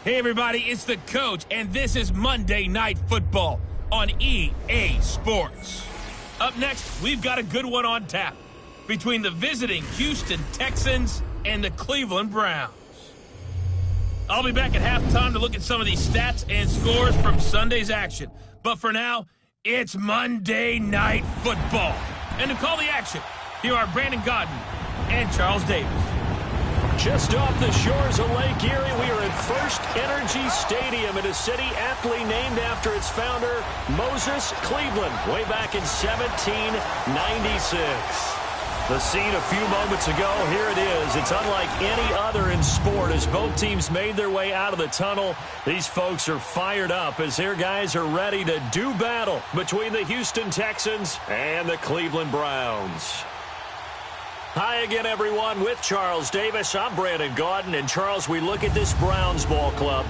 Hey everybody, it's the coach, and this is Monday Night Football on EA Sports. Up next, we've got a good one on tap between the visiting Houston Texans and the Cleveland Browns. I'll be back at halftime to look at some of these stats and scores from Sunday's action. But for now, it's Monday Night Football. And to call the action, here are Brandon Godden and Charles Davis. Just off the shores of Lake Erie, we are at First Energy Stadium in a city aptly named after its founder, Moses Cleveland, way back in 1796. The scene a few moments ago, here it is. It's unlike any other in sport. As both teams made their way out of the tunnel, these folks are fired up as their guys are ready to do battle between the Houston Texans and the Cleveland Browns. Hi again, everyone. With Charles Davis, I'm Brandon Gaudin. And Charles, we look at this Browns ball club.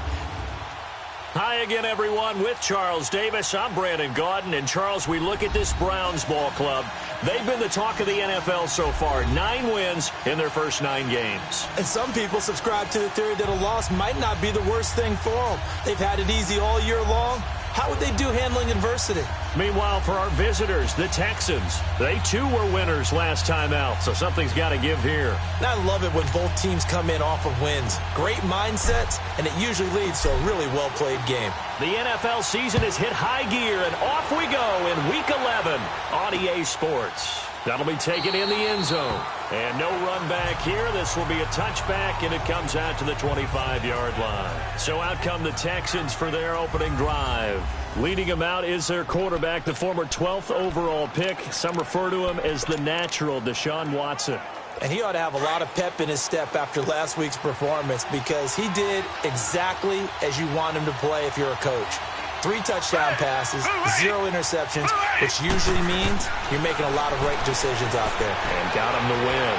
Hi again, everyone. With Charles Davis, I'm Brandon Gaudin. And Charles, we look at this Browns ball club. They've been the talk of the NFL so far. 9 wins in their first 9 games. And some people subscribe to the theory that a loss might not be the worst thing for them. They've had it easy all year long. How would they do handling adversity? Meanwhile, for our visitors, the Texans, they too were winners last time out, so something's got to give here. And I love it when both teams come in off of wins. Great mindsets, and it usually leads to a really well-played game. The NFL season has hit high gear, and off we go in Week 11 on EA Sports. That'll be taken in the end zone. And no run back here. This will be a touchback, and it comes out to the 25-yard line. So out come the Texans for their opening drive. Leading them out is their quarterback, the former 12th overall pick. Some refer to him as the natural, Deshaun Watson. And he ought to have a lot of pep in his step after last week's performance because he did exactly as you want him to play if you're a coach. 3 touchdown passes, 0 interceptions, which usually means you're making a lot of right decisions out there. And got him the win.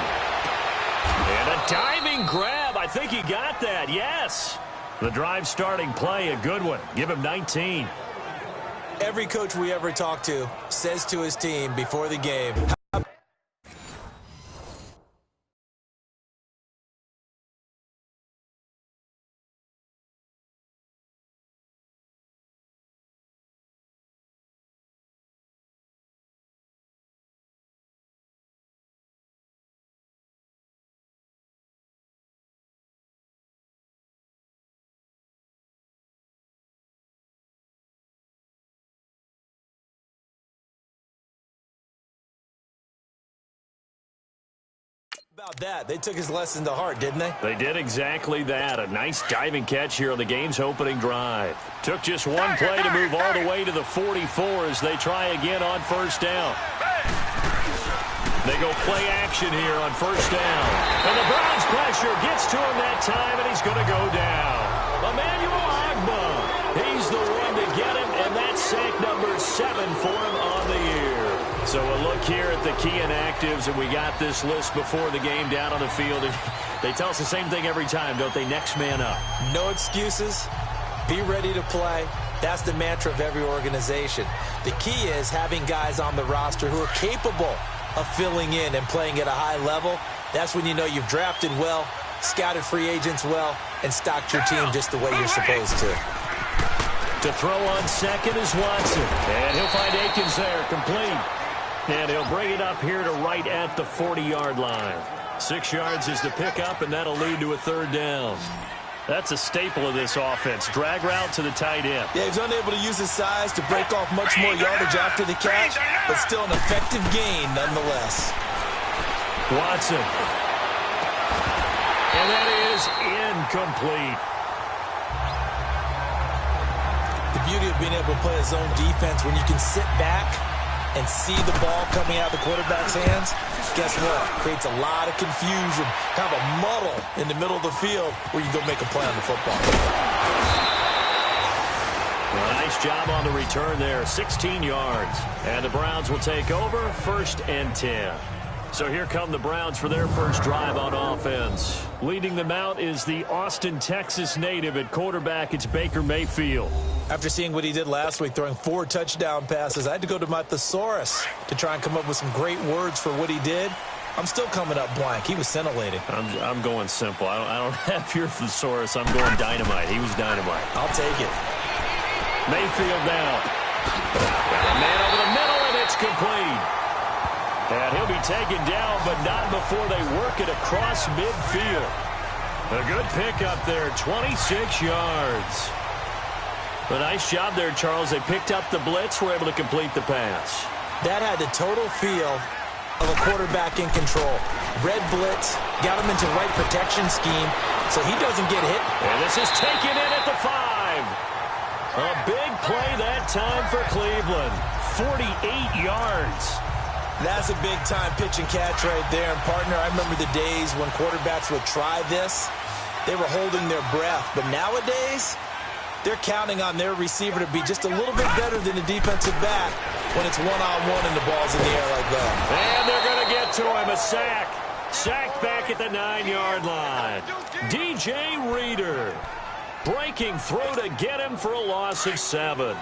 And a diving grab. I think he got that, yes. The drive starting play, a good one. Give him 19. Every coach we ever talk to says to his team before the game, about that. They took his lesson to heart, didn't they? They did exactly that. A nice diving catch here on the game's opening drive. Took just one play to move all the way to the 44 as they try again on first down. They go play action here on first down. And the Browns pressure gets to him that time, and he's going to go down. Emmanuel Agba. He's the one to get him, and that's sack number 7 for him on the year. So a look here at the key inactives, and we got this list before the game down on the field. And they tell us the same thing every time, don't they? Next man up. No excuses. Be ready to play. That's the mantra of every organization. The key is having guys on the roster who are capable of filling in and playing at a high level. That's when you know you've drafted well, scouted free agents well, and stocked your team just the way you're supposed to. To throw on second is Watson. And he'll find Akins there, complete. And he'll bring it up here to right at the 40-yard line. 6 yards is the pickup, and that'll lead to a third down. That's a staple of this offense. Drag route to the tight end. Yeah, he's unable to use his size to break off much more yardage after the catch, but still an effective gain nonetheless. Watson. And that is incomplete. The beauty of being able to play a zone defense when you can sit back and see the ball coming out of the quarterback's hands, guess what? Creates a lot of confusion, kind of a muddle in the middle of the field where you go make a play on the football. Well, nice job on the return there, 16 yards. And the Browns will take over, 1st and 10. So here come the Browns for their first drive on offense. Leading them out is the Austin, Texas native at quarterback. It's Baker Mayfield. After seeing what he did last week, throwing 4 touchdown passes, I had to go to my thesaurus to try and come up with some great words for what he did. I'm still coming up blank. He was scintillating. I'm going simple. I don't have your thesaurus. I'm going dynamite. He was dynamite. I'll take it. Mayfield down. Got a man over the middle, and it's complete. And he'll be taken down, but not before they work it across midfield. A good pickup there, 26 yards. A nice job there, Charles. They picked up the blitz, were able to complete the pass. That had the total feel of a quarterback in control. Red blitz, got him into the right protection scheme, so he doesn't get hit. And this is taken in at the 5. A big play that time for Cleveland. 48 yards. That's a big-time pitch and catch right there. And, partner, I remember the days when quarterbacks would try this. They were holding their breath. But nowadays, they're counting on their receiver to be just a little bit better than the defensive back when it's one-on-one and the ball's in the air like that. And they're going to get to him. A sack. Sacked back at the 9-yard line. DJ Reader breaking through to get him for a loss of 7.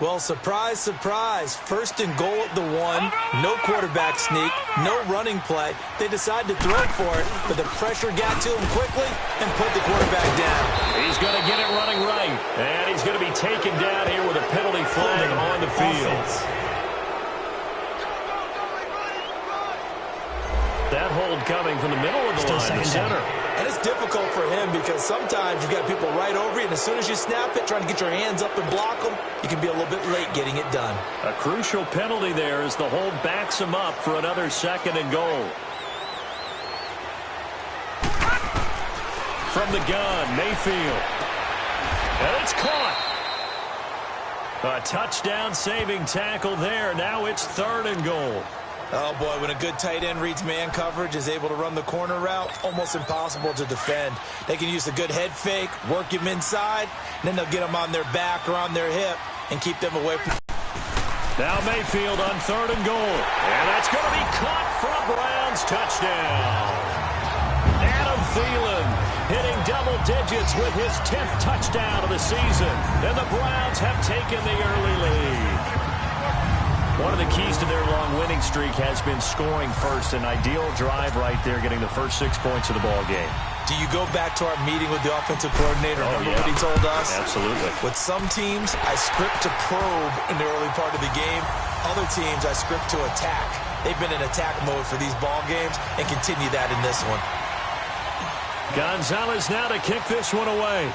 Well, surprise, surprise. First and goal at the 1. No quarterback sneak. No running play. They decide to throw for it, but the pressure got to him quickly and put the quarterback down. He's going to get it running right. And he's going to be taken down here with a penalty flag on the field. That hold coming from the middle of the line, the center. And it's difficult for him because sometimes you've got people right over you, and as soon as you snap it, trying to get your hands up and block them, you can be a little bit late getting it done. A crucial penalty there as the hold backs him up for another 2nd and goal. From the gun, Mayfield. And it's caught. A touchdown saving tackle there. Now it's 3rd and goal. Oh, boy, when a good tight end reads man coverage, is able to run the corner route, almost impossible to defend. They can use a good head fake, work him inside, and then they'll get him on their back or on their hip and keep them away from. Now Mayfield on 3rd and goal. And that's going to be caught for a Browns touchdown. Adam Thielen hitting double digits with his 10th touchdown of the season. And the Browns have taken the early lead. One of the keys to their long winning streak has been scoring first. An ideal drive right there, getting the first 6 points of the ball game. Do you go back to our meeting with the offensive coordinator? Remember what he told us? Absolutely. With some teams, I script to probe in the early part of the game. Other teams, I script to attack. They've been in attack mode for these ball games and continue that in this one. Gonzalez now to kick this one away.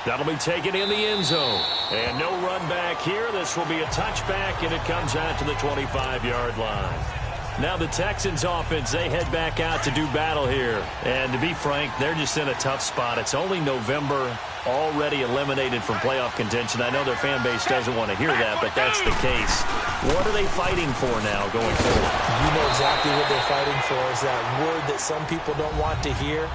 That'll be taken in the end zone. And no run back here. This will be a touchback, and it comes out to the 25-yard line. Now the Texans offense, they head back out to do battle here. And to be frank, they're just in a tough spot. It's only November, already eliminated from playoff contention. I know their fan base doesn't want to hear that, but that's the case. What are they fighting for now going forward? You know exactly what they're fighting for is that word that some people don't want to hear,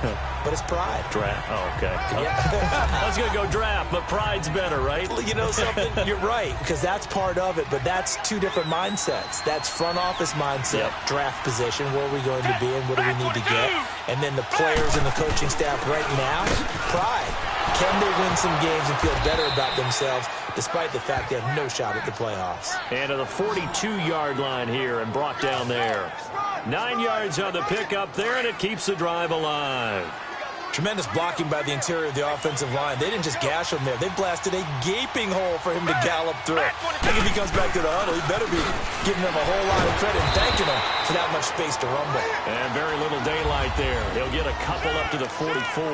but it's pride. Draft. Oh, okay. Yeah. I was going to go draft, but pride's better, right? You know something? You're right, because that's part of it, but that's two different mindsets. That's front office mindset, draft position, where are we going to be and what do we need to get? And then the players and the coaching staff right now, pride. Can they win some games and feel better about themselves despite the fact they have no shot at the playoffs? And to the 42-yard line here and brought down there. 9 yards on the pickup there, and it keeps the drive alive. Tremendous blocking by the interior of the offensive line. They didn't just gash him there. They blasted a gaping hole for him to gallop through. I think if he comes back to the huddle, he better be giving them a whole lot of credit and thanking them for that much space to rumble. And very little daylight there. He'll get a couple up to the 44.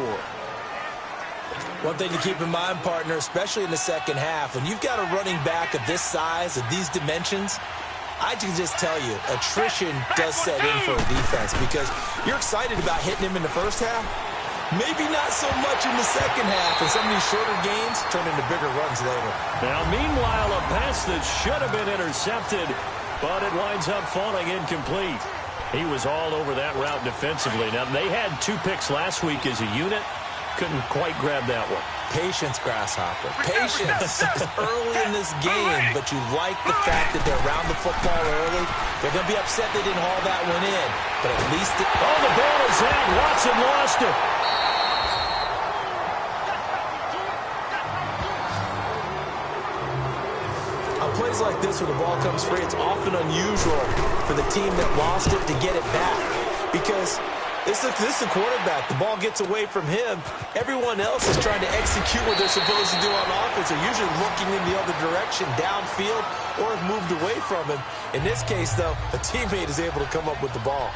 One thing to keep in mind, partner, especially in the second half, when you've got a running back of this size, of these dimensions, I can just tell you, attrition does set in for a defense because you're excited about hitting him in the first half. Maybe not so much in the second half, and some of these shorter gains turn into bigger runs later. Now, meanwhile, a pass that should have been intercepted, but it winds up falling incomplete. He was all over that route defensively. Now, they had 2 picks last week as a unit. Couldn't quite grab that one. Patience, Grasshopper. Patience. It's early in this game, but you like the fact that they're around the football early. They're going to be upset they didn't haul that one in, but at least it... Oh, the ball is out. Watson lost it. A play plays like this where the ball comes free, it's often unusual for the team that lost it to get it back. Because this is the quarterback. The ball gets away from him. Everyone else is trying to execute what they're supposed to do on offense. They're usually looking in the other direction, downfield, or have moved away from him. In this case, though, a teammate is able to come up with the ball.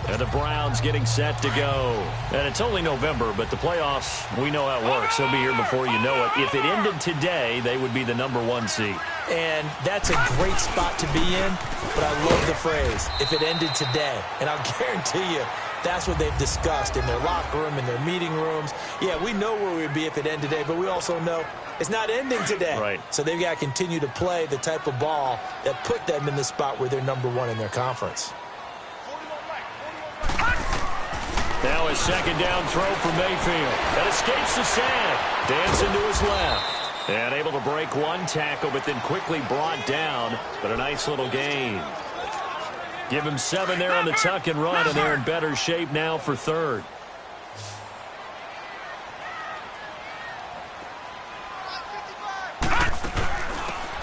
And the Browns getting set to go. And it's only November, but the playoffs, we know how it works. They'll be here before you know it. If it ended today, they would be the #1 seed. And that's a great spot to be in, but I love the phrase, if it ended today. And I'll guarantee you, that's what they've discussed in their locker room, in their meeting rooms. Yeah, we know where we'd be if it ended today, but we also know it's not ending today. Right. So they've got to continue to play the type of ball that put them in the spot where they're #1 in their conference. Now a second down throw for Mayfield. That escapes the sack. Dancing to his left. And able to break one tackle, but then quickly brought down. But a nice little gain. Give him 7 there on the tuck and run, and they're in better shape now for third.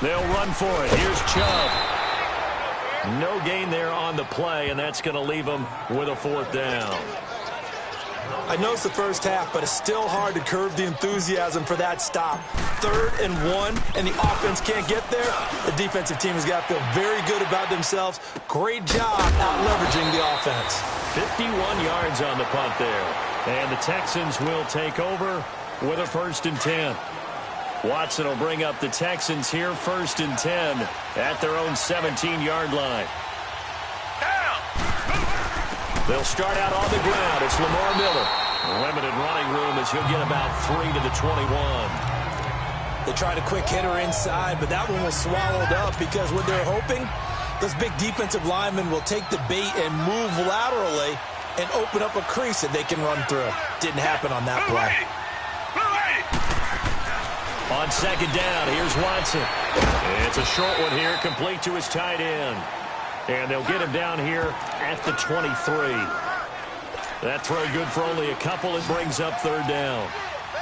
They'll run for it. Here's Chubb. No gain there on the play, and that's going to leave them with a 4th down. I know it's the first half, but it's still hard to curb the enthusiasm for that stop. 3rd and 1, and the offense can't get there. The defensive team has got to feel very good about themselves. Great job out leveraging the offense. 51 yards on the punt there. And the Texans will take over with a 1st and 10. Watson will bring up the Texans here, 1st and 10 at their own 17-yard line. They'll start out on the ground. It's Lamar Miller. Limited running room as he'll get about 3 to the 21. They tried a quick hitter inside, but that one was swallowed up because what they're hoping, those big defensive linemen will take the bait and move laterally and open up a crease that they can run through. Didn't happen on that play. On second down, here's Watson. It's a short one here, complete to his tight end. And they'll get him down here at the 23. That throw good for only a couple. It brings up 3rd down.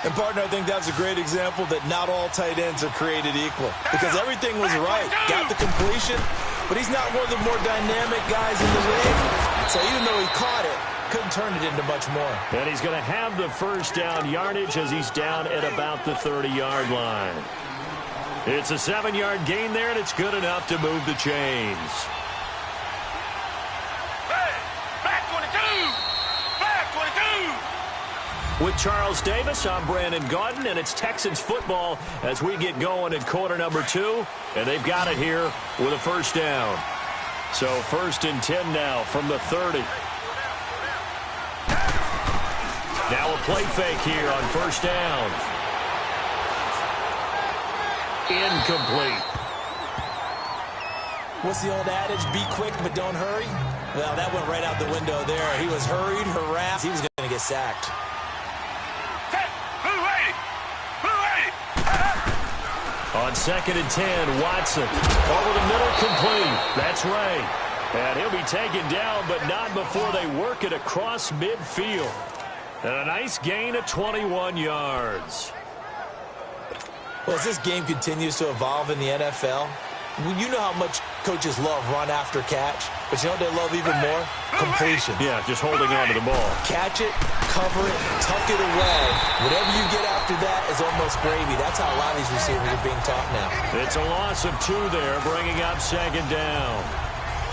And, partner, I think that's a great example that not all tight ends are created equal. Because everything was right. Got the completion, but he's not one of the more dynamic guys in the league. So even though he caught it, couldn't turn it into much more. And he's going to have the 1st down yardage as he's down at about the 30-yard line. It's a 7-yard gain there, and it's good enough to move the chains. With Charles Davis, I'm Brandon Gaudin, and it's Texans football as we get going in quarter number 2. And they've got it here with a 1st down. So 1st and 10 now from the 30. Now a play fake here on 1st down. Incomplete. What's the old adage? Be quick, but don't hurry? Well, that went right out the window there. He was hurried, harassed. He was going to get sacked. On 2nd and 10, Watson over the middle, complete. That's right. And he'll be taken down, but not before they work it across midfield. And a nice gain of 21 yards. Well, as this game continues to evolve in the NFL, you know how much coaches love run after catch, but you know what they love even more? Completion. Yeah, just holding on to the ball. Catch it, cover it, tuck it away. Whatever you get after that is almost gravy. That's how a lot of these receivers are being taught now. It's a loss of 2 there, bringing up 2nd down.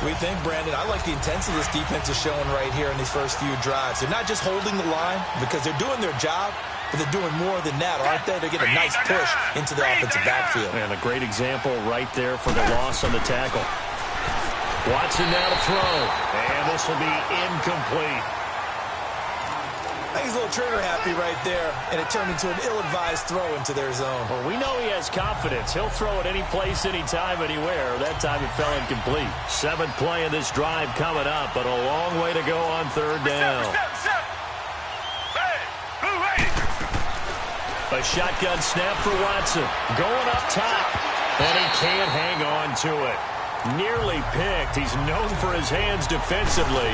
We think, Brandon, I like the intensity this defense is showing right here in these first few drives. They're not just holding the line because they're doing their job, but they're doing more than that, aren't they? They're getting a nice push into the offensive backfield. And a great example right there for the loss on the tackle. Watson now to throw, and this will be incomplete. I think he's a little trigger happy right there, and it turned into an ill-advised throw into their zone. Well, we know he has confidence. He'll throw it any place, anytime, anywhere. That time it fell incomplete. 7th play of this drive coming up, but a long way to go on 3rd down. A shotgun snap for Watson. Going up top, and he can't hang on to it. Nearly picked. He's known for his hands defensively,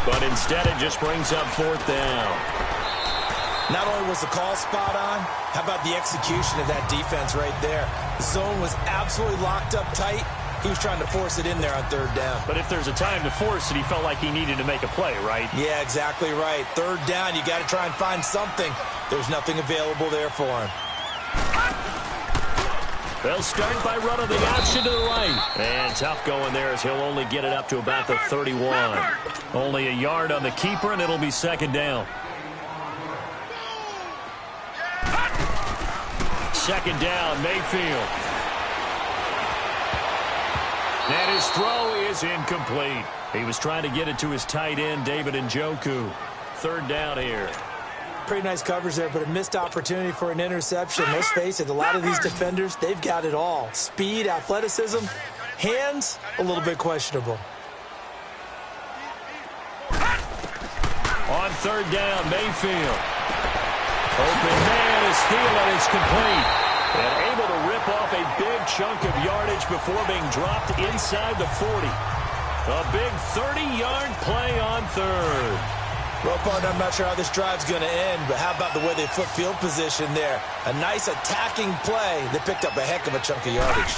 but instead it just brings up 4th down. Not only was the call spot on, how about the execution of that defense right there? The zone was absolutely locked up tight. He was trying to force it in there on third down. But if there's a time to force it, he felt like he needed to make a play, right? Yeah, exactly right. Third down, you got to try and find something. There's nothing available there for him. They'll start by running the option to the right. And tough going there as he'll only get it up to about the 31. Only a yard on the keeper, and it'll be second down. Second down, Mayfield. And his throw is incomplete. He was trying to get it to his tight end, David Njoku. Third down here. Pretty nice coverage there, but a missed opportunity for an interception. Let's face it, a lot of these defenders, they've got it all. Speed, athleticism, hands, a little bit questionable. On third down, Mayfield. Open man is Thielen. It's complete. And able to rip off a big chunk of yardage before being dropped inside the 40. A big 30-yard play on third. Well, partner, I'm not sure how this drive's going to end, but how about the way they flip field position there? A nice attacking play that picked up a heck of a chunk of yardage.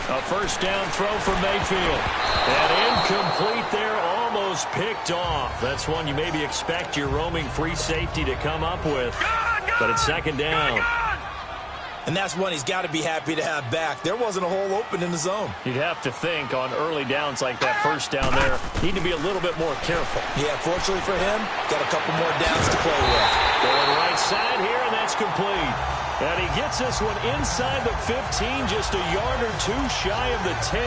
A first down throw for Mayfield. And incomplete there, almost picked off. That's one you maybe expect your roaming free safety to come up with. But it's second down. And that's one he's got to be happy to have back. There wasn't a hole open in the zone. You'd have to think on early downs like that first down there, need to be a little bit more careful. Yeah, fortunately for him, got a couple more downs to play with. Going right side here, and that's complete. And he gets this one inside the 15, just a yard or two shy of the 10.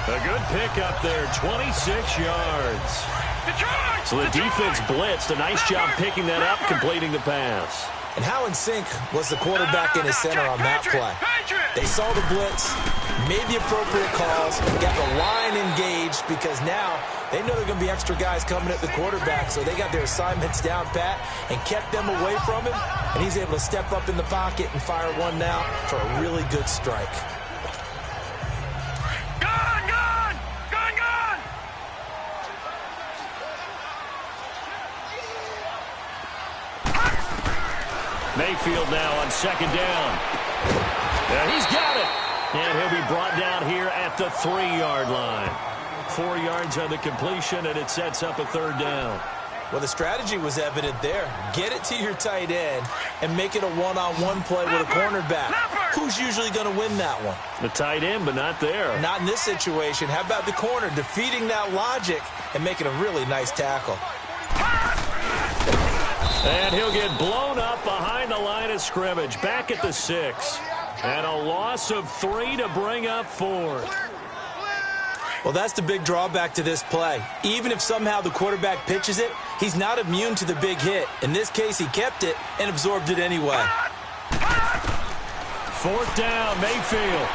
A good pickup there, 26 yards. So the defense blitzed. A nice job picking that up, completing the pass. And how in sync was the quarterback in his center on that play? They saw the blitz, made the appropriate calls, got the line engaged because now they know there are going to be extra guys coming at the quarterback, so they got their assignments down pat and kept them away from him, and he's able to step up in the pocket and fire one now for a really good strike. Mayfield now on second down. And he's got it. And he'll be brought down here at the 3-yard line. 4 yards on the completion, and it sets up a third down. Well, the strategy was evident there. Get it to your tight end and make it a one-on-one play with a cornerback. Who's usually going to win that one? The tight end, but not there. Not in this situation. How about the corner defeating that logic and making a really nice tackle? And he'll get blown up behind the line of scrimmage. Back at the 6. And a loss of 3 to bring up 4. Well, that's the big drawback to this play. Even if somehow the quarterback pitches it, he's not immune to the big hit. In this case, he kept it and absorbed it anyway. Fourth down, Mayfield.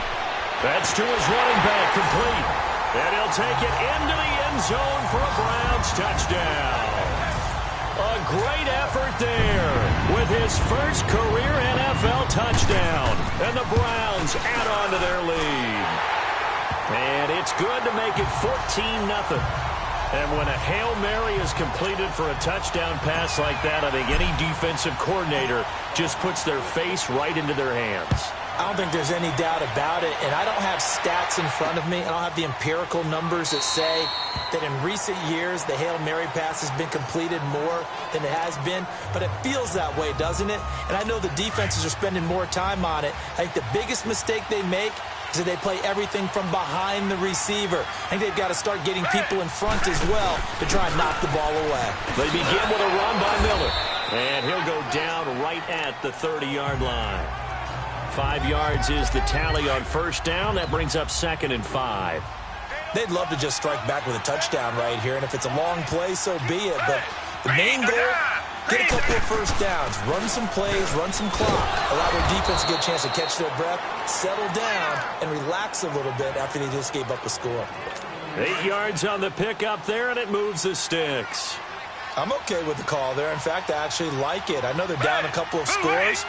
That's to his running back, complete. And he'll take it into the end zone for a Browns touchdown. A great effort there with his first career NFL touchdown. And the Browns add on to their lead. And it's good to make it 14-0. And when a Hail Mary is completed for a touchdown pass like that, I think any defensive coordinator just puts their face right into their hands. I don't think there's any doubt about it, and I don't have stats in front of me. I don't have the empirical numbers that say that in recent years the Hail Mary pass has been completed more than it has been, but it feels that way, doesn't it? And I know the defenses are spending more time on it. I think the biggest mistake they make is that they play everything from behind the receiver. I think they've got to start getting people in front as well to try and knock the ball away. They begin with a run by Miller, and he'll go down right at the 30-yard line. 5 yards is the tally on first down. That brings up 2nd and 5. They'd love to just strike back with a touchdown right here, and if it's a long play, so be it. But the main goal, get a couple of first downs, run some plays, run some clock, allow their defense to get a chance to catch their breath, settle down, and relax a little bit after they just gave up a score. 8 yards on the pickup there, and it moves the sticks. I'm okay with the call there. In fact, I actually like it. I know they're down a couple of scores,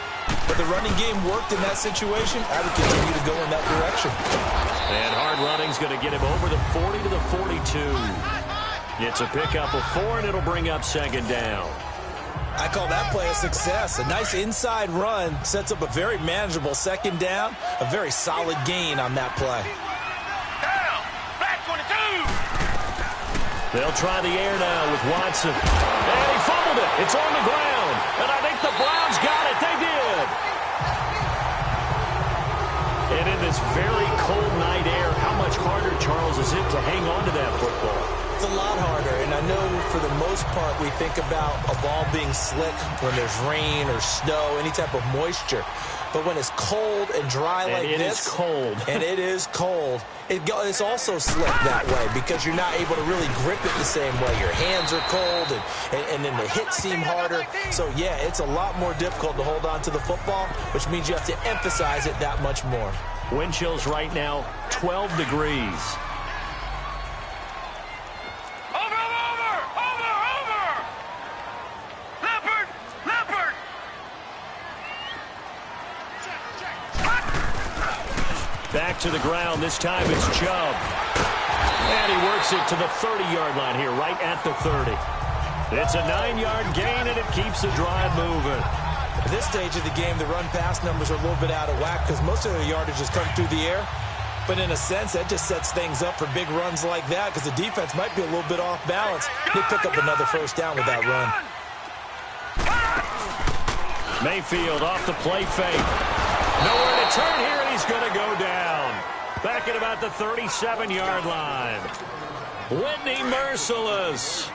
but the running game worked in that situation. I would continue to go in that direction. And hard running's going to get him over the 40 to the 42. It's a pickup of 4, and it'll bring up 2nd down. I call that play a success. A nice inside run sets up a very manageable second down, a very solid gain on that play. Down, back 22. They'll try the air now with Watson. And he fumbled it. It's on the ground. And I think the Browns got it. They did. And in this very cold night air, how much harder, Charles, is it to hang on to that football? It's a lot harder, and I know for the most part we think about a ball being slick when there's rain or snow, any type of moisture. But when it's cold and dry like this, it is cold. And it is cold, it's also slick that way because you're not able to really grip it the same way. Your hands are cold, and then the hits seem harder. So, yeah, it's a lot more difficult to hold on to the football, which means you have to emphasize it that much more. Wind chills right now, 12 degrees. Back to the ground. This time it's Chubb. And he works it to the 30-yard line here, right at the 30. It's a 9-yard gain, and it keeps the drive moving. At this stage of the game, the run-pass numbers are a little bit out of whack because most of the yardage has come through the air. But in a sense, that just sets things up for big runs like that because the defense might be a little bit off balance. They pick up another first down with that run. Mayfield off the play fake. Nowhere to turn here, and he's going to go down. Back at about the 37-yard line. Whitney Merciless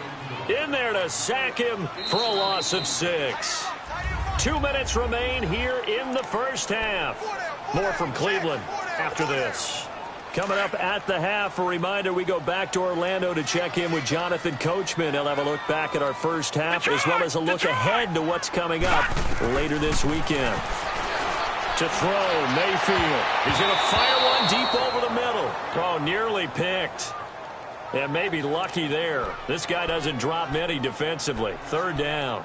in there to sack him for a loss of 6. 2 minutes remain here in the first half. More from Cleveland after this. Coming up at the half, a reminder, we go back to Orlando to check in with Jonathan Coachman. He'll have a look back at our first half as well as a look ahead to what's coming up later this weekend. To throw, Mayfield. He's going to fire one deep over the middle. Oh, nearly picked. And maybe lucky there. This guy doesn't drop many defensively. Third down.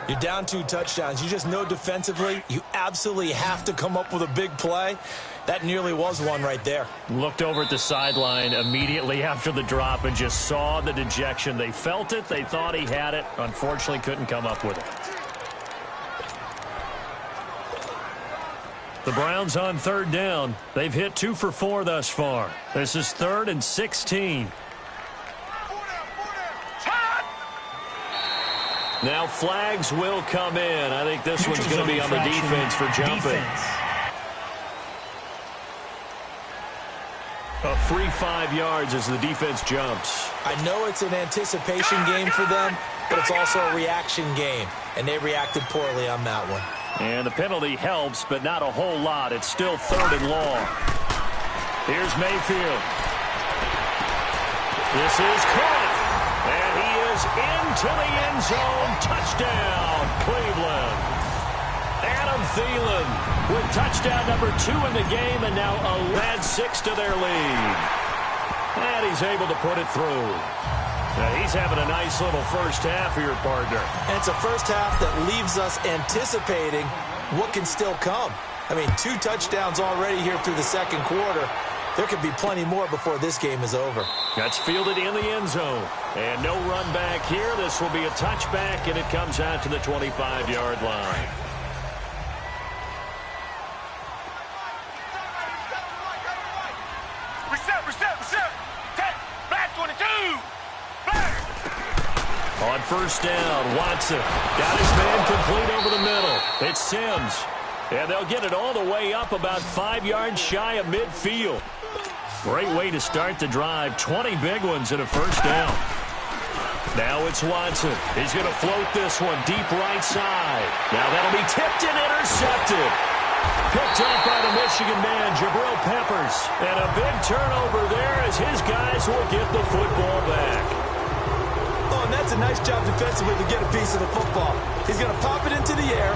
You're down 2 touchdowns. You just know defensively you absolutely have to come up with a big play. That nearly was one right there. Looked over at the sideline immediately after the drop and just saw the dejection. They felt it. They thought he had it. Unfortunately, couldn't come up with it. The Browns on third down. They've hit 2 for 4 thus far. This is 3rd and 16. Now flags will come in. I think this one's going to be on the defense for jumping. A free 5 yards as the defense jumps. I know it's an anticipation game for them, but it's also a reaction game, and they reacted poorly on that one. And the penalty helps, but not a whole lot. It's still 3rd and long. Here's Mayfield. This is caught. And he is into the end zone. Touchdown, Cleveland. Adam Thielen with touchdown number 2 in the game, and now add 6 to their lead. And he's able to put it through. Now he's having a nice little first half for your partner. And it's a first half that leaves us anticipating what can still come. I mean, 2 touchdowns already here through the second quarter. There could be plenty more before this game is over. That's fielded in the end zone. And no run back here. This will be a touchback, and it comes out to the 25-yard line. Reset. Back 22. On first down, Watson got his man complete over the middle. It's Sims. And they'll get it all the way up about 5 yards shy of midfield. Great way to start the drive. 20 big ones in a first down. Now it's Watson. He's going to float this one deep right side. Now that'll be tipped and intercepted. Picked up by the Michigan man, Jabril Peppers. And a big turnover there as his guys will get the football back. Oh, and that's a nice job defensively to get a piece of the football. He's going to pop it into the air,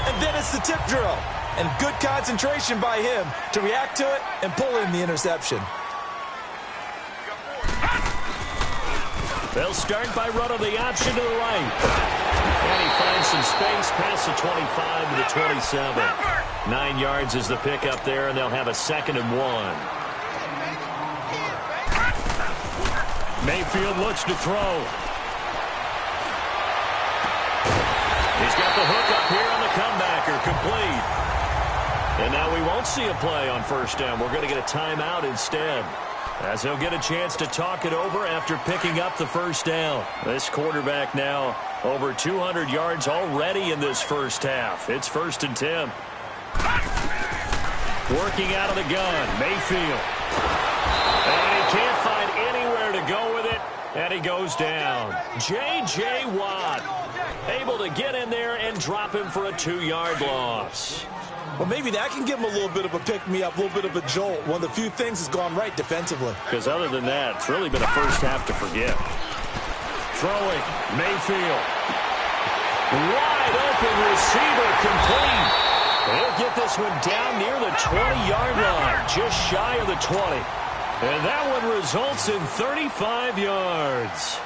and then it's the tip drill. And good concentration by him to react to it and pull in the interception. They'll start by running the option to the right. And he finds some space past the 25 to the 27. 9 yards is the pickup there, and they'll have a 2nd and 1. Mayfield looks to throw. And now we won't see a play on first down. We're going to get a timeout instead, as he'll get a chance to talk it over after picking up the first down. This quarterback now over 200 yards already in this first half. It's 1st and 10. Working out of the gun, Mayfield. And he can't find anywhere to go with it, and he goes down. J.J. Watt able to get in there and drop him for a 2-yard loss. Well, maybe that can give him a little bit of a pick-me-up, a little bit of a jolt. One of the few things has gone right defensively. Because other than that, it's really been a first half to forget. Throwing, Mayfield. Wide open receiver, complete. He'll get this one down near the 20-yard line, just shy of the 20. And that one results in 35 yards.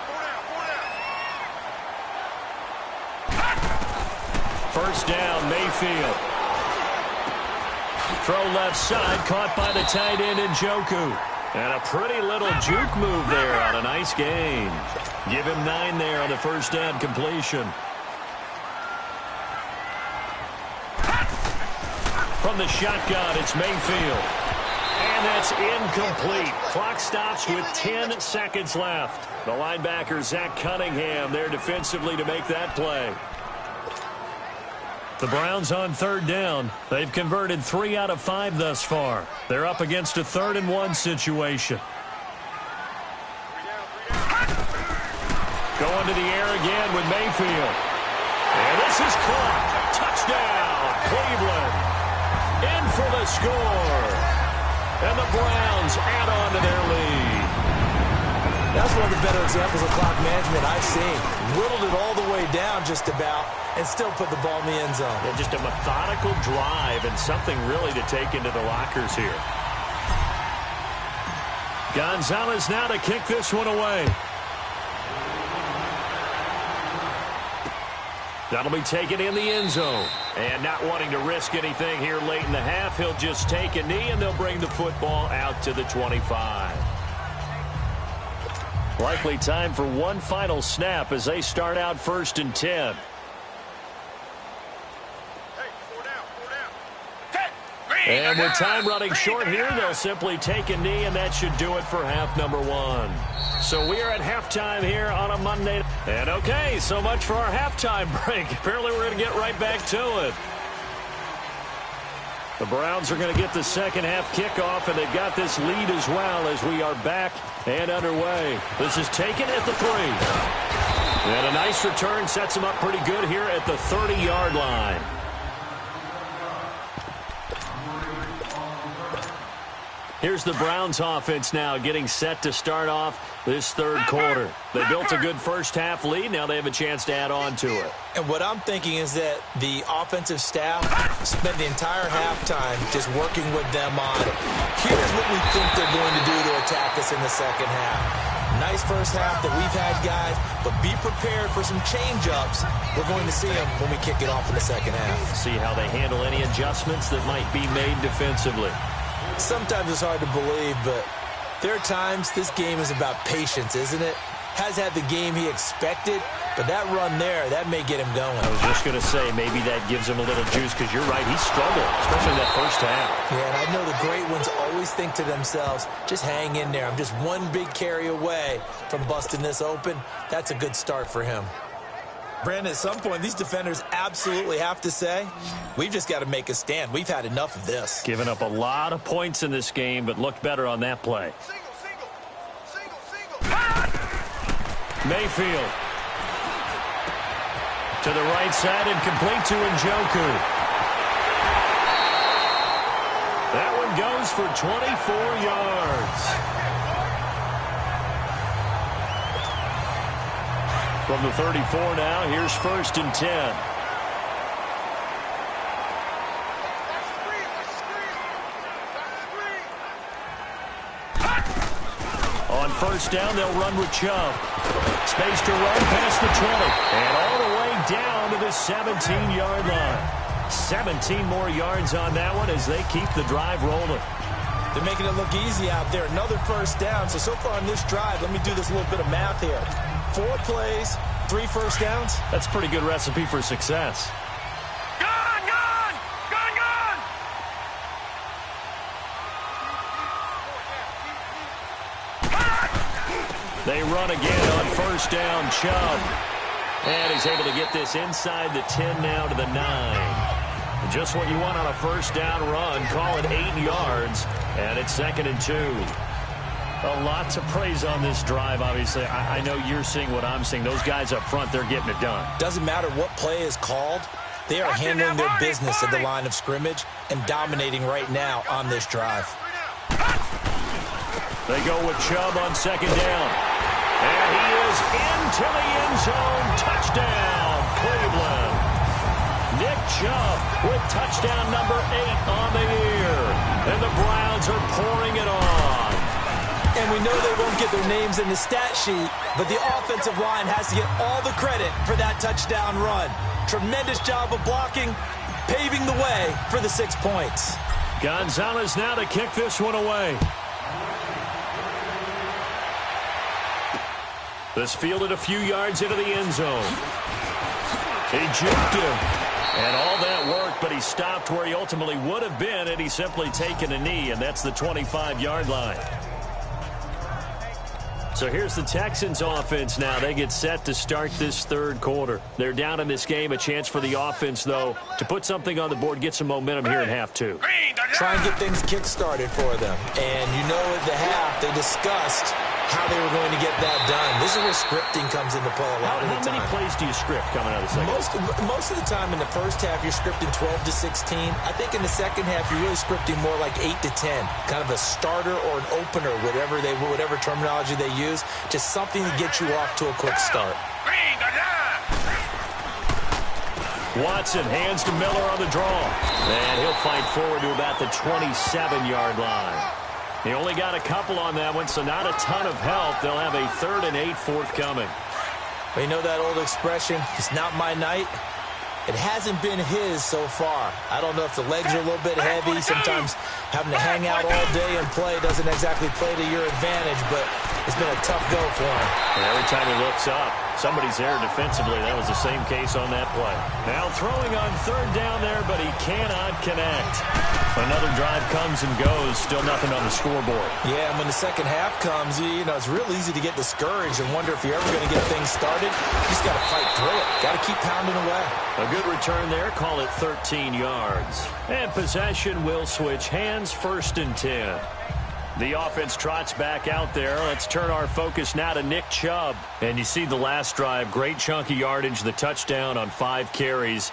First down, Mayfield. Throw left side, caught by the tight end Njoku. And a pretty little juke move there on a nice gain. Give him 9 there on the first down completion. From the shotgun, it's Mayfield. And that's incomplete. Clock stops with 10 seconds left. The linebacker, Zach Cunningham, there defensively to make that play. The Browns on third down. They've converted 3 out of 5 thus far. They're up against a 3rd and 1 situation. Going to the air again with Mayfield. And this is caught. Touchdown, Cleveland. In for the score. And the Browns add on to their lead. That's one of the better examples of clock management I've seen. Whittled it all the way down just about and still put the ball in the end zone. And just a methodical drive and something really to take into the lockers here. Gonzalez now to kick this one away. That'll be taken in the end zone. And not wanting to risk anything here late in the half, he'll just take a knee and they'll bring the football out to the 25. Likely time for one final snap as they start out 1st and 10. And with time running short here, they'll simply take a knee, and that should do it for half number 1. So we are at halftime here on a Monday. And okay, so much for our halftime break. Apparently we're going to get right back to it. The Browns are going to get the second half kickoff, and they've got this lead as well as we are back and underway. This is taken at the 3. And a nice return sets them up pretty good here at the 30-yard line. Here's the Browns offense now getting set to start off this third quarter. They built a good first half lead. Now they have a chance to add on to it. And what I'm thinking is that the offensive staff spent the entire halftime just working with them on, here's what we think they're going to do to attack us in the second half. Nice first half that we've had, guys, but be prepared for some change-ups. We're going to see them when we kick it off in the second half. See how they handle any adjustments that might be made defensively. Sometimes it's hard to believe, but there are times this game is about patience, isn't it? Has had the game he expected, but that run there, that may get him going. I was just going to say, maybe that gives him a little juice, because you're right, he struggled, especially that first half. Yeah, and I know the great ones always think to themselves, just hang in there. I'm just one big carry away from busting this open. That's a good start for him. Brandon, at some point, these defenders absolutely have to say, we've just got to make a stand. We've had enough of this. Giving up a lot of points in this game, but looked better on that play. Mayfield. To the right side and complete to Njoku. That one goes for 24 yards. From the 34 now, here's 1st and 10. On first down, they'll run with Chubb. Space to run past the 20. And all the way down to the 17-yard line. 17 more yards on that one as they keep the drive rolling. They're making it look easy out there. Another first down. So far on this drive, let me do this little bit of math here. 4 plays, 3 first downs. That's a pretty good recipe for success. Gun! They run again on first down, Chubb. And he's able to get this inside the 10 now to the 9. Just what you want on a first down run. Call it 8 yards, and it's 2nd and 2. A lot to praise on this drive, obviously. I know you're seeing what I'm seeing. Those guys up front, they're getting it done. Doesn't matter what play is called. They are handling their business at the line of scrimmage and dominating right now on this drive. They go with Chubb on 2nd down. And he is into the end zone. Touchdown, Cleveland. Nick Chubb with touchdown number 8 on the year. And the Browns are pouring it on. And we know they won't get their names in the stat sheet, but the offensive line has to get all the credit for that touchdown run. Tremendous job of blocking, paving the way for the 6 points. Gonzalez now to kick this one away. This fielded a few yards into the end zone. He juked him. And all that worked, but he stopped where he ultimately would have been had he simply taken a knee, and that's the 25-yard line. So here's the Texans offense now. They get set to start this 3rd quarter. They're down in this game. A chance for the offense, though, to put something on the board, get some momentum here in half 2. Try and get things kick-started for them. And you know at the half, they discussed how they were going to get that done. This is where scripting comes into play a lot of the time. How many plays do you script coming out of the second? Most of the time in the first half, you're scripting 12 to 16. I think in the second half, you're really scripting more like 8 to 10. Kind of a starter or an opener, whatever terminology they use. Just something to get you off to a quick start. Watson hands to Miller on the draw. And he'll fight forward to about the 27-yard line. He only got a couple on that one, so not a ton of help. They'll have a 3rd and 8 forthcoming. Well, you know that old expression, it's not my night? It hasn't been his so far. I don't know if the legs are a little bit heavy. Sometimes having to hang out all day and play doesn't exactly play to your advantage, but it's been a tough go for him. And every time he looks up, somebody's there defensively. That was the same case on that play. Now throwing on 3rd down there, but he cannot connect. Another drive comes and goes. Still nothing on the scoreboard. Yeah, and when the second half comes, you know, it's real easy to get discouraged and wonder if you're ever going to get things started. You just got to fight through it. Got to keep pounding away. A good return there. Call it 13 yards. And possession will switch hands. 1st and 10. The offense trots back out there. Let's turn our focus now to Nick Chubb. And you see the last drive. Great chunky yardage. The touchdown on 5 carries.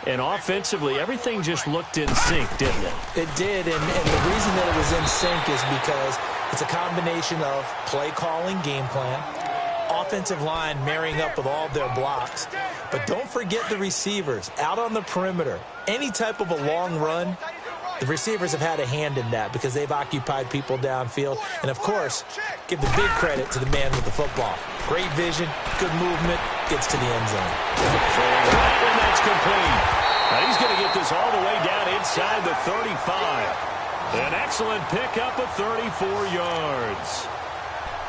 And offensively, everything just looked in sync, didn't it? It did, and the reason that it was in sync is because it's a combination of play calling, game plan, offensive line marrying up with all their blocks. But don't forget the receivers out on the perimeter. Any type of a long run, the receivers have had a hand in that because they've occupied people downfield. And, of course, give the big credit to the man with the football. Great vision, good movement, gets to the end zone. And that's complete. Now he's going to get this all the way down inside the 35. An excellent pickup of 34 yards.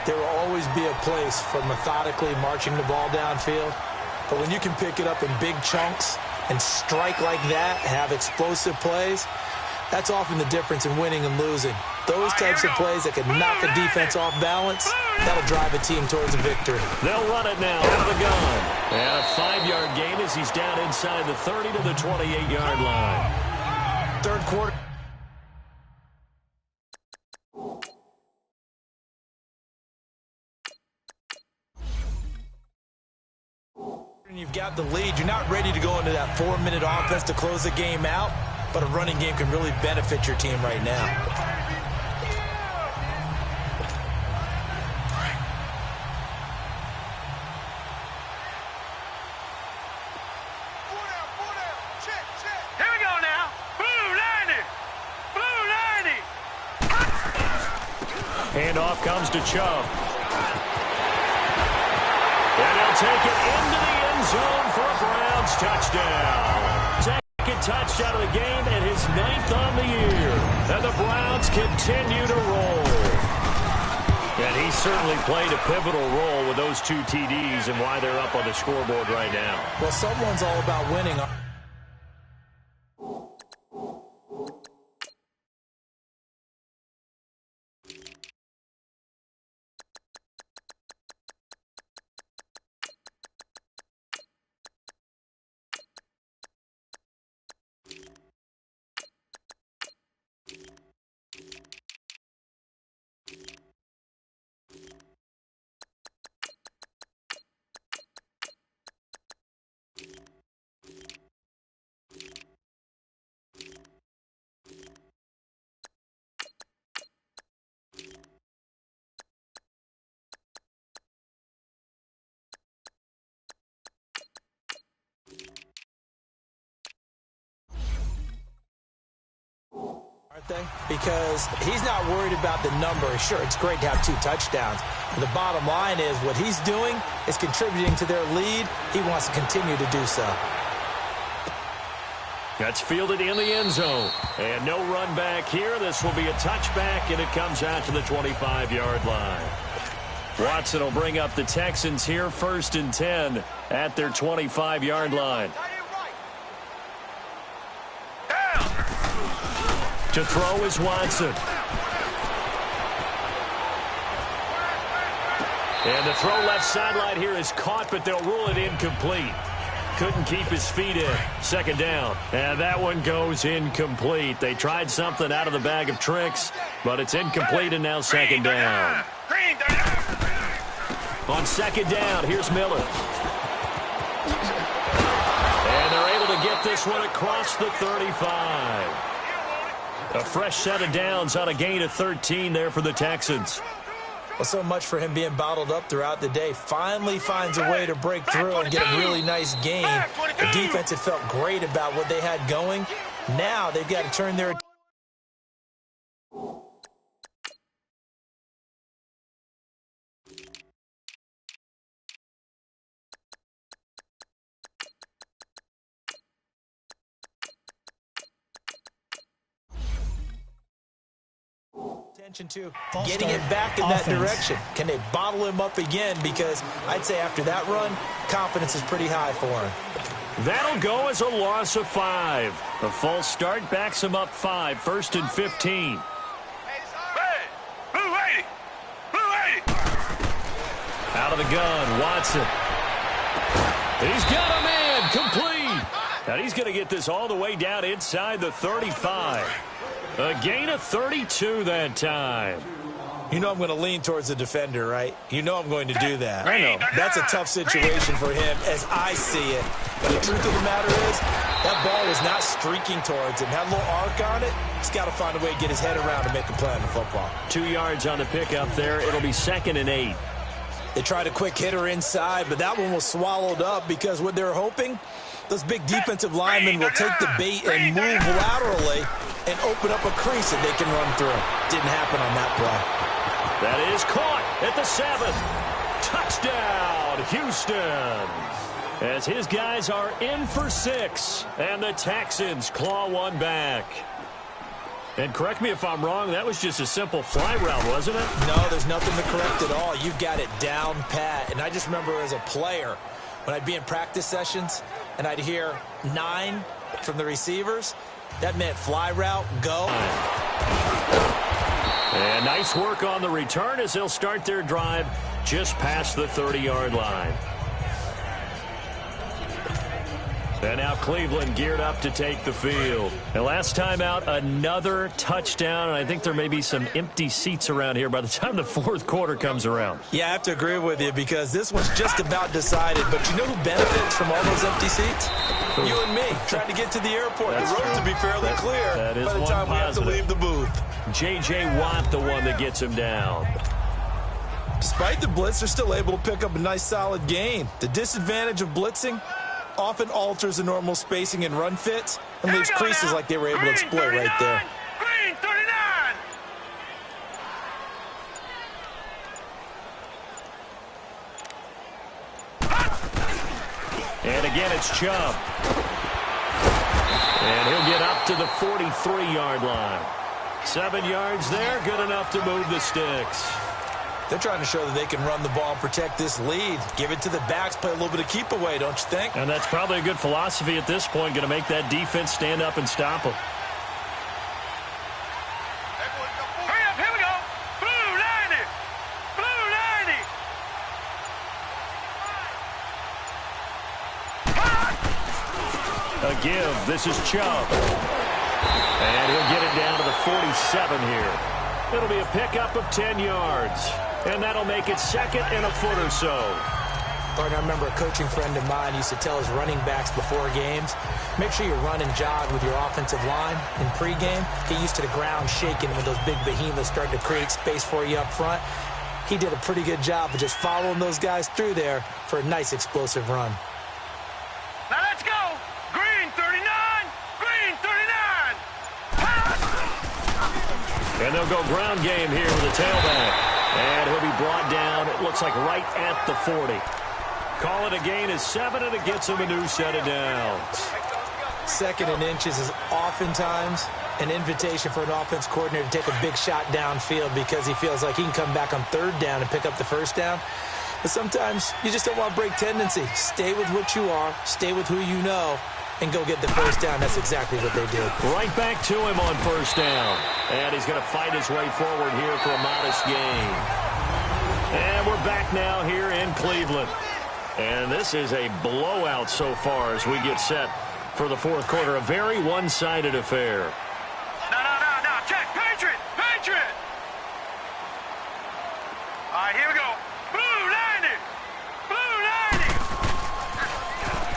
There will always be a place for methodically marching the ball downfield. But when you can pick it up in big chunks and strike like that, have explosive plays, that's often the difference in winning and losing. Those types of plays that can knock a defense off balance, that'll drive a team towards a victory. They'll run it now out of the gun. And a 5-yard gain as he's down inside the 30 to the 28-yard line. 3rd quarter. You've got the lead. You're not ready to go into that 4-minute offense to close the game out, but a running game can really benefit your team right now. Here we go now. Blue 90. Handoff comes to Chubb. And he'll take it into the end zone for a Browns touchdown. Second touchdown of the game and his 9th on the year. And the Browns continue to roll. And he certainly played a pivotal role with those 2 TDs and why they're up on the scoreboard right now. Well, someone's all about winning. aren't they? Because he's not worried about the number. Sure, it's great to have 2 touchdowns. But the bottom line is what he's doing is contributing to their lead. He wants to continue to do so. That's fielded in the end zone. And no run back here. This will be a touchback, and it comes out to the 25-yard line. Watson will bring up the Texans here, 1st and 10 at their 25-yard line. To throw is Watson. And the throw left sideline here is caught, but they'll rule it incomplete. Couldn't keep his feet in. 2nd down. And that one goes incomplete. They tried something out of the bag of tricks, but it's incomplete, and now 2nd down. On 2nd down, here's Miller. And they're able to get this one across the 35. A fresh set of downs on a gain of 13 there for the Texans. Well, so much for him being bottled up throughout the day. Finally finds a way to break through and get a really nice gain. The defense had felt great about what they had going. Now they've got to turn their attention to getting it back in that direction. Can they bottle him up again? Because I'd say after that run, confidence is pretty high for him. That'll go as a loss of 5. The false start backs him up 5, 1st and 15. Out of the gun, Watson. He's got a man, complete. And he's going to get this all the way down inside the 35. A gain of 32 that time. You know I'm going to lean towards the defender, right? You know I'm going to do that. I know. That's a tough situation for him as I see it. But the truth of the matter is, that ball was not streaking towards him. Had a little arc on it. He's got to find a way to get his head around and make a play on the football. 2 yards on the pickup there. It'll be 2nd and 8. They tried a quick hitter inside, but that one was swallowed up because what they're hoping, those big defensive linemen will take the bait and move laterally and open up a crease that they can run through. Didn't happen on that play. That is caught at the 7. Touchdown, Houston. As his guys are in for 6, and the Texans claw one back. And correct me if I'm wrong, that was just a simple fly route, wasn't it? No, there's nothing to correct at all. You've got it down pat. And I just remember as a player, when I'd be in practice sessions and I'd hear 9 from the receivers, that meant fly route, go. And nice work on the return as they'll start their drive just past the 30-yard line. And now Cleveland geared up to take the field. And last time out, another touchdown. And I think there may be some empty seats around here by the time the 4th quarter comes around. Yeah, I have to agree with you because this one's just about decided. But you know who benefits from all those empty seats? You and me, trying to get to the airport. The road to be fairly clear by the time we have to leave the booth. J.J. Watt, the one that gets him down. Despite the blitz, they're still able to pick up a nice solid gain. The disadvantage of blitzing often alters the normal spacing and run fits and leaves creases like they were able to exploit right there. Green 39. And again, it's Chubb. And he'll get up to the 43-yard line. 7 yards there, good enough to move the sticks. They're trying to show that they can run the ball and protect this lead. Give it to the backs, play a little bit of keep away, don't you think? And that's probably a good philosophy at this point, going to make that defense stand up and stop them. Hurry up, here we go. Blue 90. Blue 90. A give. This is Chubb. And he'll get it down to the 47 here. It'll be a pickup of 10 yards. And that'll make it 2nd and a foot or so. I remember a coaching friend of mine used to tell his running backs before games, make sure you run and jog with your offensive line in pregame. Get used to the ground shaking when those big behemoths start to create space for you up front. He did a pretty good job of just following those guys through there for a nice explosive run. Now let's go. Green 39. Green 39. And they'll go ground game here with the tailback. And he'll be brought down, it looks like right at the 40. Call it a gain of 7, and it gets him a new set of downs. 2nd and inches is oftentimes an invitation for an offense coordinator to take a big shot downfield because he feels like he can come back on 3rd down and pick up the 1st down. But sometimes you just don't want to break tendency. Stay with what you are, stay with who you know, and go get the 1st down. That's exactly what they did. Right back to him on 1st down. And he's going to fight his way forward here for a modest gain. And we're back now here in Cleveland. And this is a blowout so far as we get set for the 4th quarter. A very one-sided affair. No. Check. Patriot. All right, here we go. Blue 90.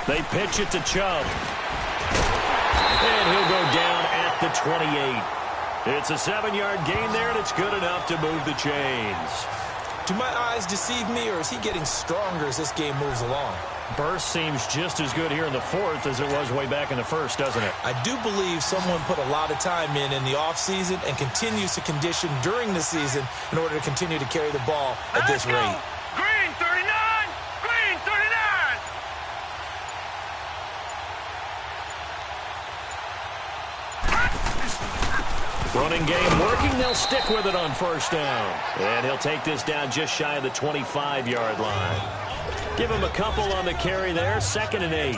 They pitch it to Chubb. And he'll go down at the 28. It's a 7-yard gain there, and it's good enough to move the chains. Do my eyes deceive me, or is he getting stronger as this game moves along? Burst seems just as good here in the 4th as it was way back in the 1st, doesn't it? I do believe someone put a lot of time in the offseason and continues to condition during the season in order to continue to carry the ball at this rate. Green 39. Green 39. Running game working. They'll stick with it on 1st down. And he'll take this down just shy of the 25-yard line. Give him a couple on the carry there. 2nd and 8.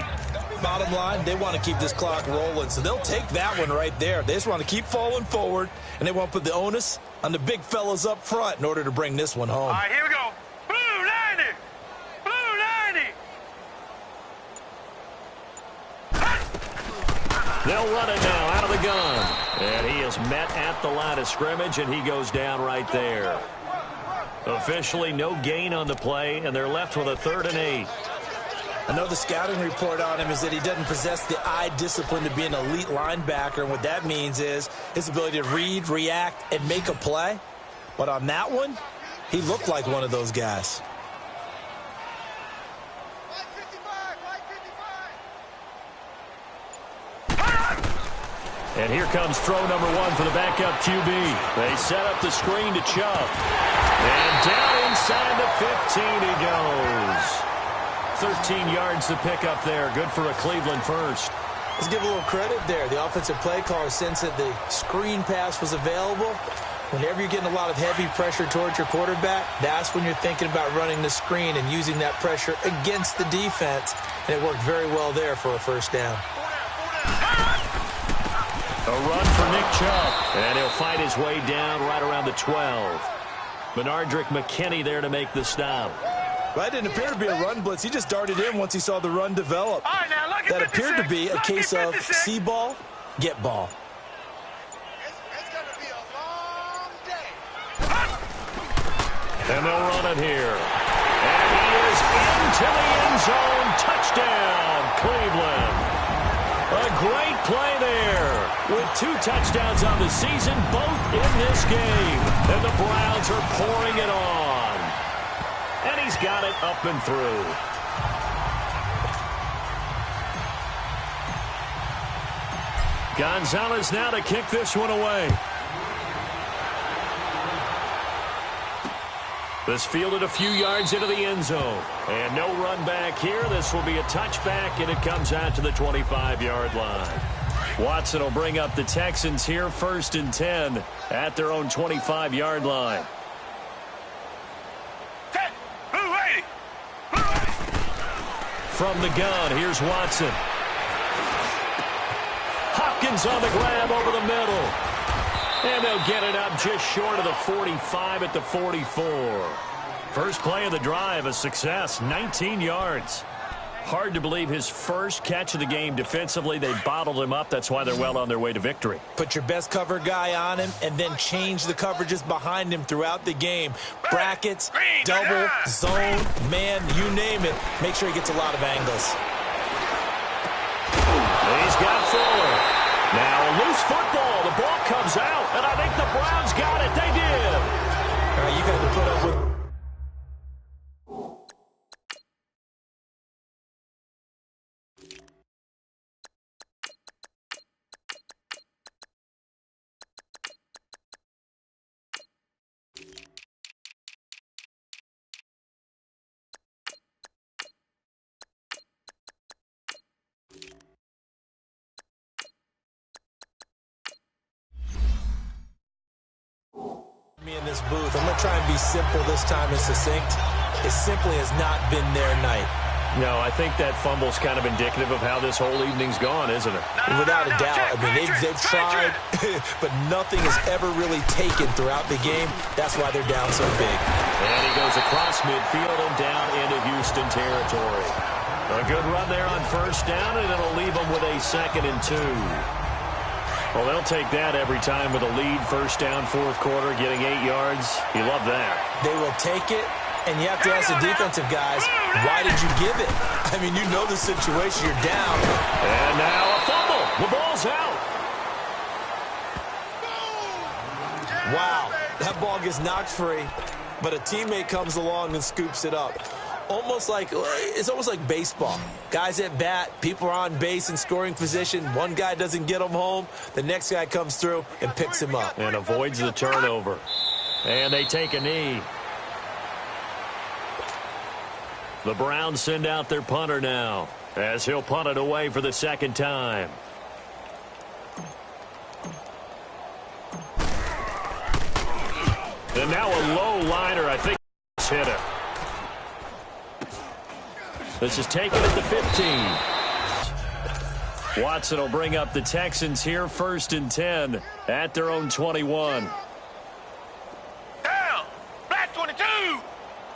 Bottom line, they want to keep this clock rolling, so they'll take that one right there. They just want to keep falling forward, and they want to put the onus on the big fellas up front in order to bring this one home. All right, here we go. Blue 90. Blue 90. They'll run it now out of the gun. And he is met at the line of scrimmage, and he goes down right there. Officially no gain on the play, and they're left with a 3rd and 8. I know the scouting report on him is that he doesn't possess the eye discipline to be an elite linebacker, and what that means is his ability to read, react, and make a play. But on that one, he looked like one of those guys. And here comes throw number 1 for the backup QB. They set up the screen to Chubb. And down inside the 15 he goes. 13 yards to pick up there. Good for a Cleveland first. Let's give a little credit there. The offensive play caller sensed that the screen pass was available. Whenever you're getting a lot of heavy pressure towards your quarterback, that's when you're thinking about running the screen and using that pressure against the defense. And it worked very well there for a 1st down. A run for Nick Chubb. And he'll fight his way down right around the 12. Benardrick McKinney there to make the stop. Well, that didn't appear to be a run blitz. He just darted in once he saw the run develop. All right, now, lucky That 56. appeared to be a Lucky case of 56. see ball, get ball. It's going to be a long day. And they'll run it here. And he is into the end zone. Touchdown, Cleveland. A great play there. With 2 touchdowns on the season, both in this game. And the Browns are pouring it on. And he's got it up and through. Gonzalez now to kick this one away. This fielded a few yards into the end zone. And no run back here. This will be a touchback, and it comes out to the 25-yard line. Watson will bring up the Texans here, 1st and 10 at their own 25-yard line. From the gun, here's Watson. Hopkins on the grab over the middle. And they'll get it up just short of the 45 at the 44. First play of the drive, a success, 19 yards. Hard to believe his first catch of the game defensively. They bottled him up. That's why they're well on their way to victory. Put your best cover guy on him and then change the coverages behind him throughout the game. Brackets, double, zone, man, you name it. Make sure he gets a lot of angles. He's got Fuller. Now loose football. The ball comes out, and I think the Browns got it. They did. All right, you got to put up with this booth. I'm going to try and be simple this time and succinct. It simply has not been their night. No, I think that fumble's kind of indicative of how this whole evening's gone, isn't it? Without a doubt. I mean, they've tried, but nothing has ever really taken throughout the game. That's why they're down so big. And he goes across midfield and down into Houston territory. A good run there on first down, and it'll leave them with a 2nd and 2. Well, they'll take that every time with a lead, first down, fourth quarter, getting 8 yards. You love that. They will take it. And you have to ask the defensive guys, why did you give it? I mean, you know the situation. You're down. And now a fumble. The ball's out. Wow. That ball gets knocked free, but a teammate comes along and scoops it up. It's almost like baseball. Guys at bat, people are on base in scoring position. One guy doesn't get him home. The next guy comes through and picks him up. And avoids the turnover. And they take a knee. The Browns send out their punter now, as he'll punt it away for the 2nd time. And now a low liner, I think he's hit it. This is taken at the 15. Watson will bring up the Texans here, 1st and 10 at their own 21. Down! Black 22!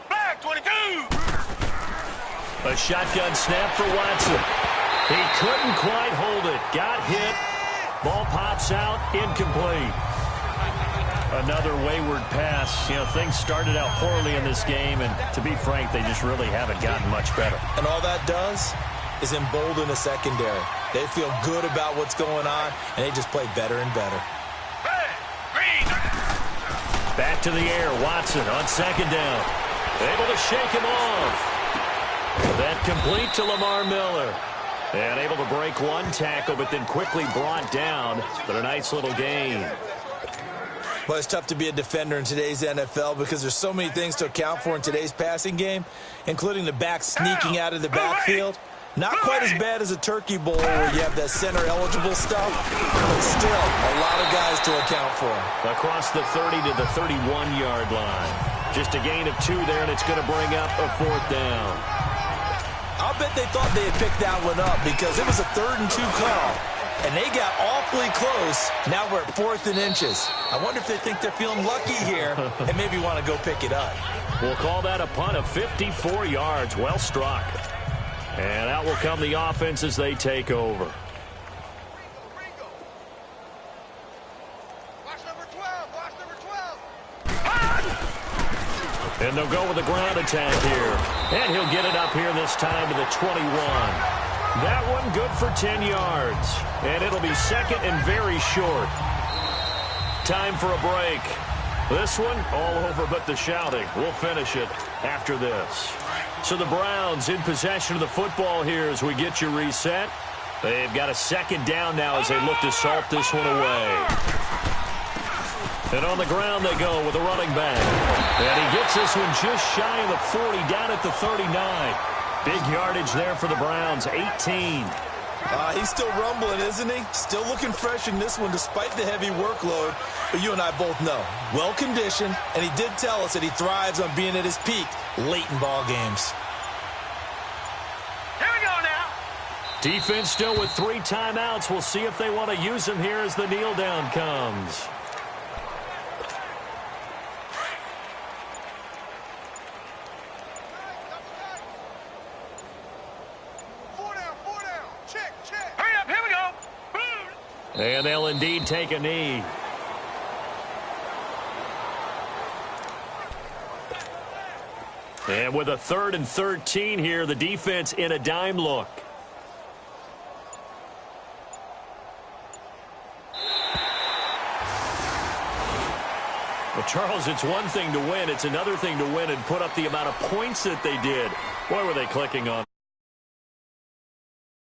Black 22! A shotgun snap for Watson. He couldn't quite hold it. Got hit. Ball pops out. Incomplete. Another wayward pass. You know, things started out poorly in this game, and to be frank, they just really haven't gotten much better. And all that does is embolden the secondary. They feel good about what's going on, and they just play better and better. Hey, green. Back to the air. Watson on 2nd down. Able to shake him off. That complete to Lamar Miller. And able to break one tackle, but then quickly brought down. But a nice little gain. Well, it's tough to be a defender in today's NFL because there's so many things to account for in today's passing game, including the back sneaking out of the backfield. Not quite as bad as a turkey bowl where you have that center-eligible stuff, but still a lot of guys to account for. Across the 30 to the 31-yard line. Just a gain of 2 there, and it's going to bring up a 4th down. I'll bet they thought they had picked that one up because it was a 3rd and 2 call, and they got awfully close. Now we're at 4th and inches. I wonder if they think they're feeling lucky here and maybe want to go pick it up. We'll call that a punt of 54 yards. Well struck. And out will come the offense as they take over. Watch number 12. Watch number 12. And they'll go with a ground attack here. And he'll get it up here this time to the 21. That one good for 10 yards. And it'll be 2nd and very short. Time for a break. This one all over but the shouting. We'll finish it after this. So the Browns in possession of the football here as we get you reset. They've got a 2nd down now as they look to salt this one away. And on the ground they go with a running back. And he gets this one just shy of the 40, down at the 39. Big yardage there for the Browns, 18. He's still rumbling, isn't he? Still looking fresh in this one despite the heavy workload. But you and I both know, well-conditioned, and he did tell us that he thrives on being at his peak late in ball games. Here we go now. Defense still with 3 timeouts. We'll see if they want to use them here as the kneel down comes. And they'll indeed take a knee. And with a 3rd and 13 here, the defense in a dime look. Well, Charles, it's one thing to win. It's another thing to win and put up the amount of points that they did. Boy, were they clicking on.